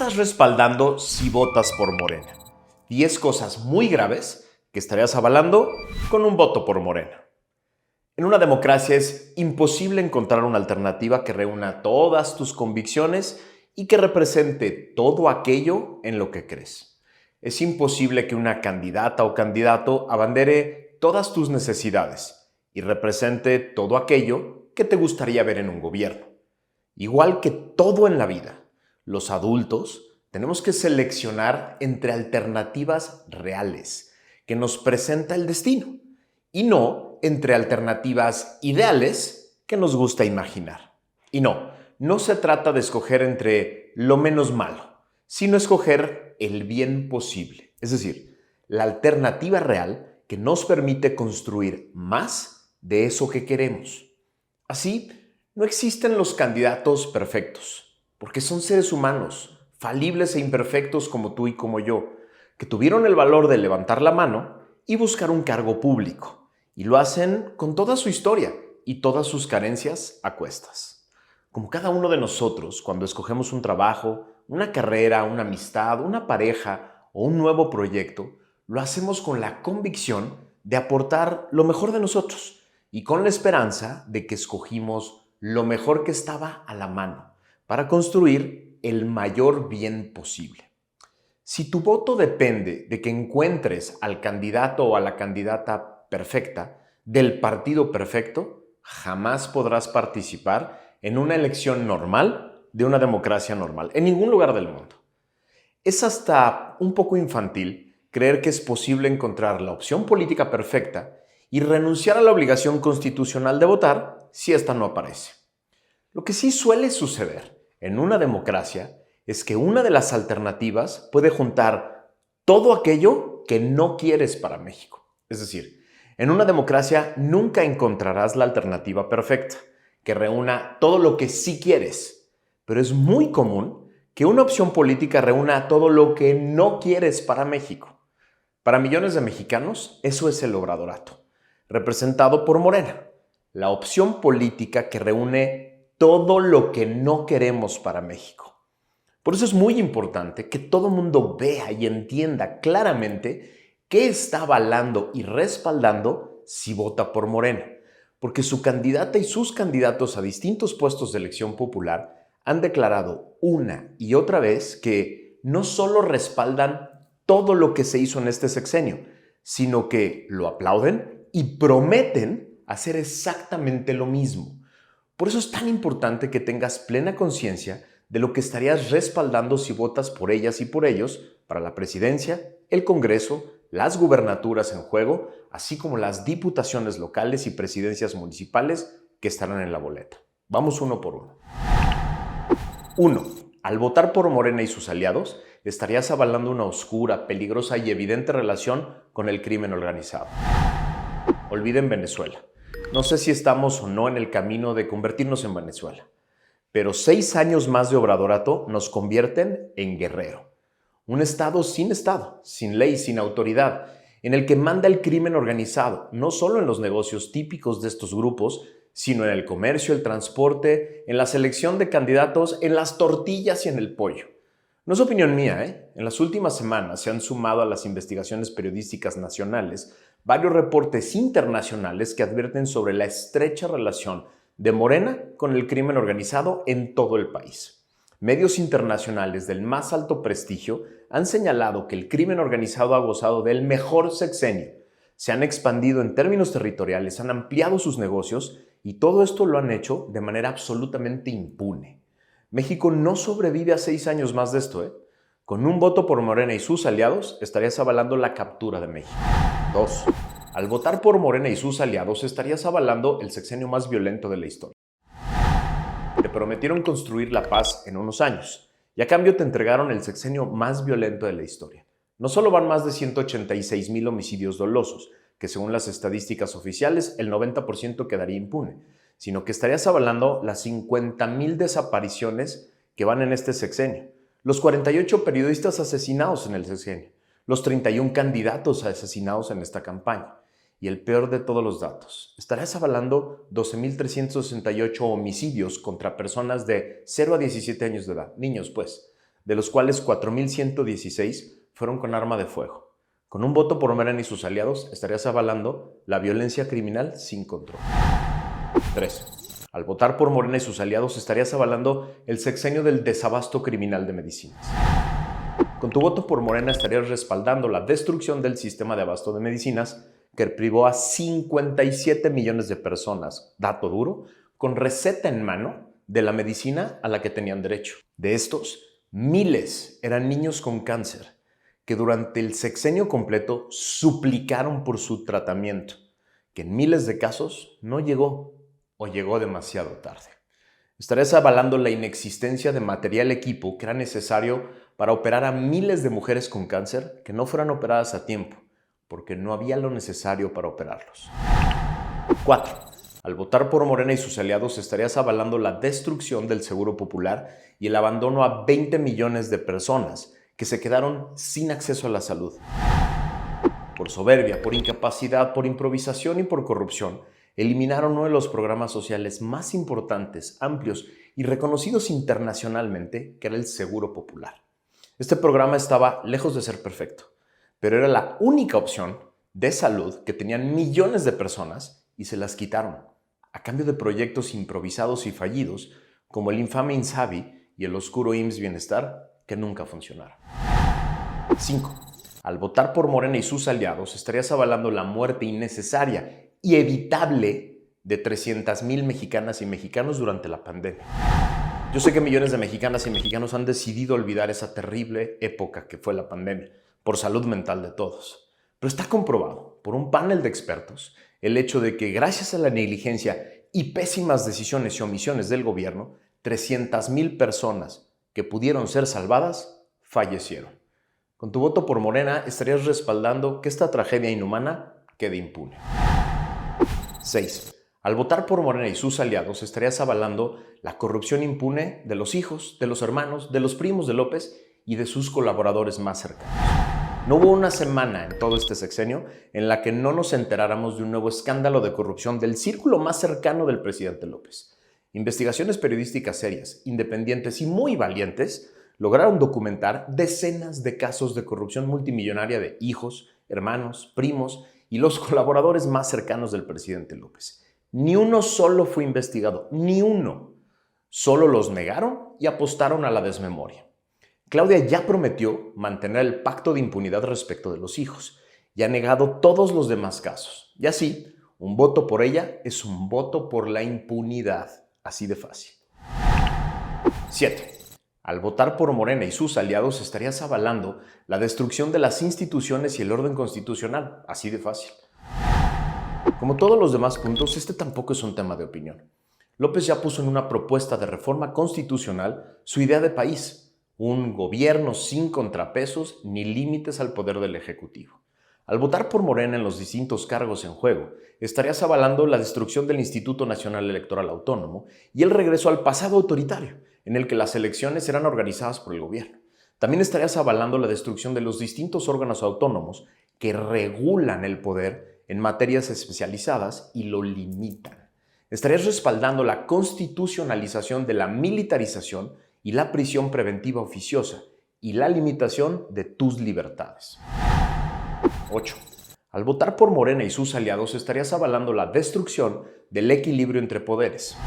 estás respaldando si votas por Morena? 10 cosas muy graves que estarías avalando con un voto por Morena. En una democracia es imposible encontrar una alternativa que reúna todas tus convicciones y que represente todo aquello en lo que crees. Es imposible que una candidata o candidato abandere todas tus necesidades y represente todo aquello que te gustaría ver en un gobierno. Igual que todo en la vida, los adultos tenemos que seleccionar entre alternativas reales que nos presenta el destino y no entre alternativas ideales que nos gusta imaginar. Y no se trata de escoger entre lo menos malo, sino escoger el bien posible, es decir, la alternativa real que nos permite construir más de eso que queremos. Así, no existen los candidatos perfectos, porque son seres humanos, falibles e imperfectos como tú y como yo, que tuvieron el valor de levantar la mano y buscar un cargo público, y lo hacen con toda su historia y todas sus carencias a cuestas. Como cada uno de nosotros, cuando escogemos un trabajo, una carrera, una amistad, una pareja o un nuevo proyecto, lo hacemos con la convicción de aportar lo mejor de nosotros y con la esperanza de que escogimos lo mejor que estaba a la mano para construir el mayor bien posible. Si tu voto depende de que encuentres al candidato o a la candidata perfecta del partido perfecto, jamás podrás participar en una elección normal de una democracia normal, en ningún lugar del mundo. Es hasta un poco infantil creer que es posible encontrar la opción política perfecta y renunciar a la obligación constitucional de votar si ésta no aparece. Lo que sí suele suceder en una democracia es que una de las alternativas puede juntar todo aquello que no quieres para México. Es decir, en una democracia nunca encontrarás la alternativa perfecta, que reúna todo lo que sí quieres, pero es muy común que una opción política reúna todo lo que no quieres para México. Para millones de mexicanos, eso es el obradorato, representado por Morena, la opción política que reúne todo lo que no queremos para México. Por eso es muy importante que todo mundo vea y entienda claramente qué está avalando y respaldando si vota por Morena, porque su candidata y sus candidatos a distintos puestos de elección popular han declarado una y otra vez que no solo respaldan todo lo que se hizo en este sexenio, sino que lo aplauden y prometen hacer exactamente lo mismo. Por eso es tan importante que tengas plena conciencia de lo que estarías respaldando si votas por ellas y por ellos para la presidencia, el Congreso, las gubernaturas en juego, así como las diputaciones locales y presidencias municipales que estarán en la boleta. Vamos uno por uno. 1. Al votar por Morena y sus aliados, estarías avalando una oscura, peligrosa y evidente relación con el crimen organizado. Olviden Venezuela. No sé si estamos o no en el camino de convertirnos en Venezuela, pero 6 años más de obradorato nos convierten en Guerrero. Un estado, sin ley, sin autoridad, en el que manda el crimen organizado, no solo en los negocios típicos de estos grupos, sino en el comercio, el transporte, en la selección de candidatos, en las tortillas y en el pollo. No es opinión mía, En las últimas semanas se han sumado a las investigaciones periodísticas nacionales varios reportes internacionales que advierten sobre la estrecha relación de Morena con el crimen organizado en todo el país. Medios internacionales del más alto prestigio han señalado que el crimen organizado ha gozado del mejor sexenio. Se han expandido en términos territoriales, han ampliado sus negocios y todo esto lo han hecho de manera absolutamente impune. México no sobrevive a 6 años más de esto, Con un voto por Morena y sus aliados, estarías avalando la captura de México. 2. Al votar por Morena y sus aliados, estarías avalando el sexenio más violento de la historia. Te prometieron construir la paz en unos años, y a cambio te entregaron el sexenio más violento de la historia. No solo van más de 186,000 homicidios dolosos, que según las estadísticas oficiales, el 90% quedaría impune, sino que estarías avalando las 50,000 desapariciones que van en este sexenio, los 48 periodistas asesinados en el sexenio, los 31 candidatos asesinados en esta campaña. Y el peor de todos los datos, estarías avalando 12,368 homicidios contra personas de 0 a 17 años de edad, niños pues, de los cuales 4.116 fueron con arma de fuego. Con un voto por Morena y sus aliados estarías avalando la violencia criminal sin control. 3. Al votar por Morena y sus aliados estarías avalando el sexenio del desabasto criminal de medicinas. Con tu voto por Morena estarías respaldando la destrucción del sistema de abasto de medicinas que privó a 57 millones de personas, dato duro, con receta en mano de la medicina a la que tenían derecho. De estos, miles eran niños con cáncer que durante el sexenio completo suplicaron por su tratamiento, que en miles de casos no llegó o llegó demasiado tarde. Estarías avalando la inexistencia de material equipo que era necesario para operar a miles de mujeres con cáncer que no fueran operadas a tiempo, porque no había lo necesario para operarlos. 4. Al votar por Morena y sus aliados estarías avalando la destrucción del Seguro Popular y el abandono a 20 millones de personas que se quedaron sin acceso a la salud. Por soberbia, por incapacidad, por improvisación y por corrupción, eliminaron uno de los programas sociales más importantes, amplios y reconocidos internacionalmente, que era el Seguro Popular. Este programa estaba lejos de ser perfecto, pero era la única opción de salud que tenían millones de personas y se las quitaron, a cambio de proyectos improvisados y fallidos como el infame INSABI y el oscuro IMSS Bienestar, que nunca funcionaron. 5. Al votar por Morena y sus aliados, estarías avalando la muerte innecesaria y evitable de 300,000 mexicanas y mexicanos durante la pandemia. Yo sé que millones de mexicanas y mexicanos han decidido olvidar esa terrible época que fue la pandemia, por salud mental de todos. Pero está comprobado por un panel de expertos el hecho de que gracias a la negligencia y pésimas decisiones y omisiones del gobierno, 300,000 personas que pudieron ser salvadas fallecieron. Con tu voto por Morena estarías respaldando que esta tragedia inhumana quede impune. 6. Al votar por Morena y sus aliados estarías avalando la corrupción impune de los hijos, de los hermanos, de los primos de López y de sus colaboradores más cercanos. No hubo una semana en todo este sexenio en la que no nos enteráramos de un nuevo escándalo de corrupción del círculo más cercano del presidente López. Investigaciones periodísticas serias, independientes y muy valientes lograron documentar decenas de casos de corrupción multimillonaria de hijos, hermanos, primos y los colaboradores más cercanos del presidente López. Ni uno solo fue investigado, ni uno. Solo los negaron y apostaron a la desmemoria. Claudia ya prometió mantener el pacto de impunidad respecto de los hijos y ha negado todos los demás casos. Y así, un voto por ella es un voto por la impunidad. Así de fácil. 7. Al votar por Morena y sus aliados estarías avalando la destrucción de las instituciones y el orden constitucional. Así de fácil. Como todos los demás puntos, este tampoco es un tema de opinión. López ya puso en una propuesta de reforma constitucional su idea de país. Un gobierno sin contrapesos ni límites al poder del Ejecutivo. Al votar por Morena en los distintos cargos en juego, estarías avalando la destrucción del Instituto Nacional Electoral Autónomo y el regreso al pasado autoritario, en el que las elecciones eran organizadas por el gobierno. También estarías avalando la destrucción de los distintos órganos autónomos que regulan el poder en materias especializadas y lo limitan. Estarías respaldando la constitucionalización de la militarización y la prisión preventiva oficiosa y la limitación de tus libertades. 8. Al votar por Morena y sus aliados estarías avalando la destrucción del equilibrio entre poderes.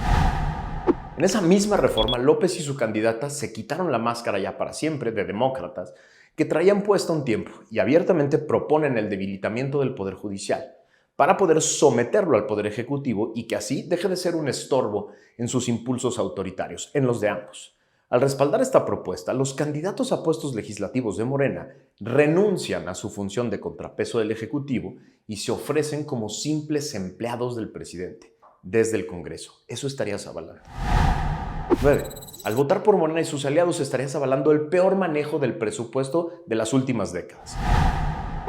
En esa misma reforma, López y su candidata se quitaron la máscara ya para siempre de demócratas que traían puesta un tiempo y abiertamente proponen el debilitamiento del Poder Judicial para poder someterlo al Poder Ejecutivo y que así deje de ser un estorbo en sus impulsos autoritarios, en los de ambos. Al respaldar esta propuesta, los candidatos a puestos legislativos de Morena renuncian a su función de contrapeso del Ejecutivo y se ofrecen como simples empleados del presidente desde el Congreso. Eso estarías avalando. 9. Al votar por Morena y sus aliados estarías avalando el peor manejo del presupuesto de las últimas décadas.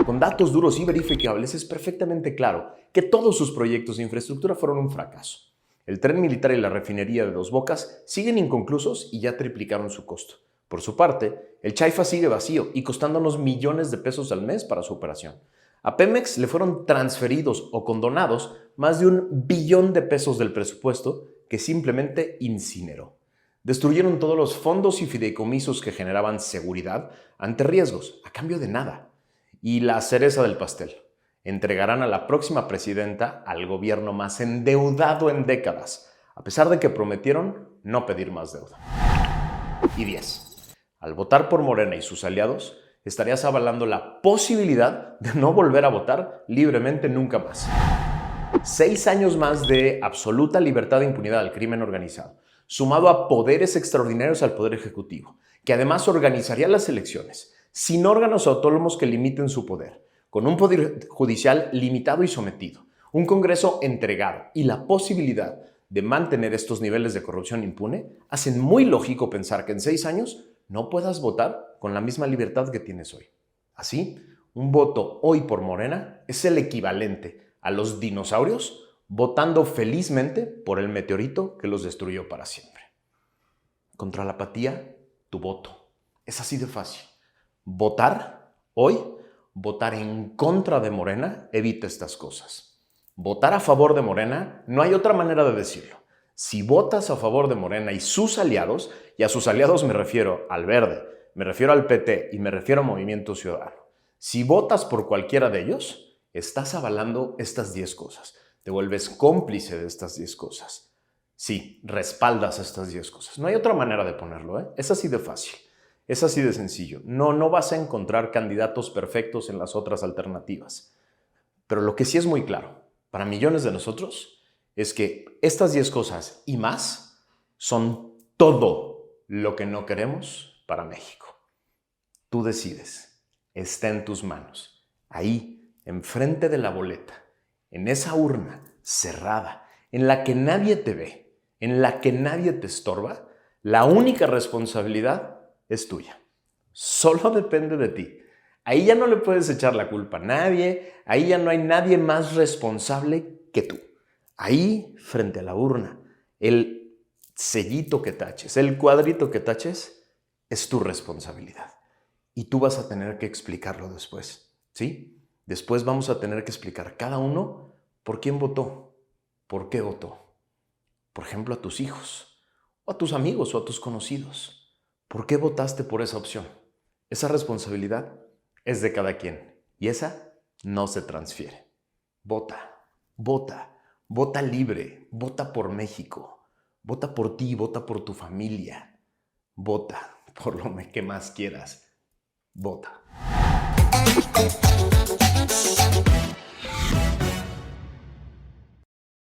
Con datos duros y verificables es perfectamente claro que todos sus proyectos de infraestructura fueron un fracaso. El tren militar y la refinería de Dos Bocas siguen inconclusos y ya triplicaron su costo. Por su parte, el Chaifa sigue vacío y costándonos millones de pesos al mes para su operación. A Pemex le fueron transferidos o condonados más de 1 billón de pesos del presupuesto que simplemente incineró. Destruyeron todos los fondos y fideicomisos que generaban seguridad ante riesgos, a cambio de nada. Y la cereza del pastel: entregarán a la próxima presidenta al gobierno más endeudado en décadas, a pesar de que prometieron no pedir más deuda. Y 10. Al votar por Morena y sus aliados, estarías avalando la posibilidad de no volver a votar libremente nunca más. 6 años más de absoluta libertad e impunidad al crimen organizado, sumado a poderes extraordinarios al Poder Ejecutivo, que además organizaría las elecciones, sin órganos autónomos que limiten su poder, con un Poder Judicial limitado y sometido, un Congreso entregado y la posibilidad de mantener estos niveles de corrupción impune, hacen muy lógico pensar que en 6 años no puedas votar con la misma libertad que tienes hoy. Así, un voto hoy por Morena es el equivalente a los dinosaurios votando felizmente por el meteorito que los destruyó para siempre. Contra la apatía, tu voto. Es así de fácil. Votar hoy, votar en contra de Morena, evita estas cosas. Votar a favor de Morena, no hay otra manera de decirlo. Si votas a favor de Morena y sus aliados, y a sus aliados me refiero al Verde, me refiero al PT y me refiero a Movimiento Ciudadano, si votas por cualquiera de ellos, estás avalando estas 10 cosas. Te vuelves cómplice de estas 10 cosas. Sí, respaldas estas 10 cosas. No hay otra manera de ponerlo, ¿eh? Es así de fácil. Es así de sencillo. No vas a encontrar candidatos perfectos en las otras alternativas. Pero lo que sí es muy claro para millones de nosotros es que estas 10 cosas y más son todo lo que no queremos para México. Tú decides. Está en tus manos. Ahí, enfrente de la boleta, en esa urna cerrada, en la que nadie te ve, en la que nadie te estorba, la única responsabilidad es tuya. Solo depende de ti. Ahí ya no le puedes echar la culpa a nadie, ahí ya no hay nadie más responsable que tú. Ahí, frente a la urna, el sellito que taches, el cuadrito que taches, es tu responsabilidad. Y tú vas a tener que explicarlo después, ¿sí? Después vamos a tener que explicar cada uno por quién votó, por qué votó. Por ejemplo, a tus hijos, o a tus amigos, o a tus conocidos. ¿Por qué votaste por esa opción? Esa responsabilidad es de cada quien y esa no se transfiere. Vota, vota, vota libre, vota por México, vota por ti, vota por tu familia, vota por lo que más quieras, vota.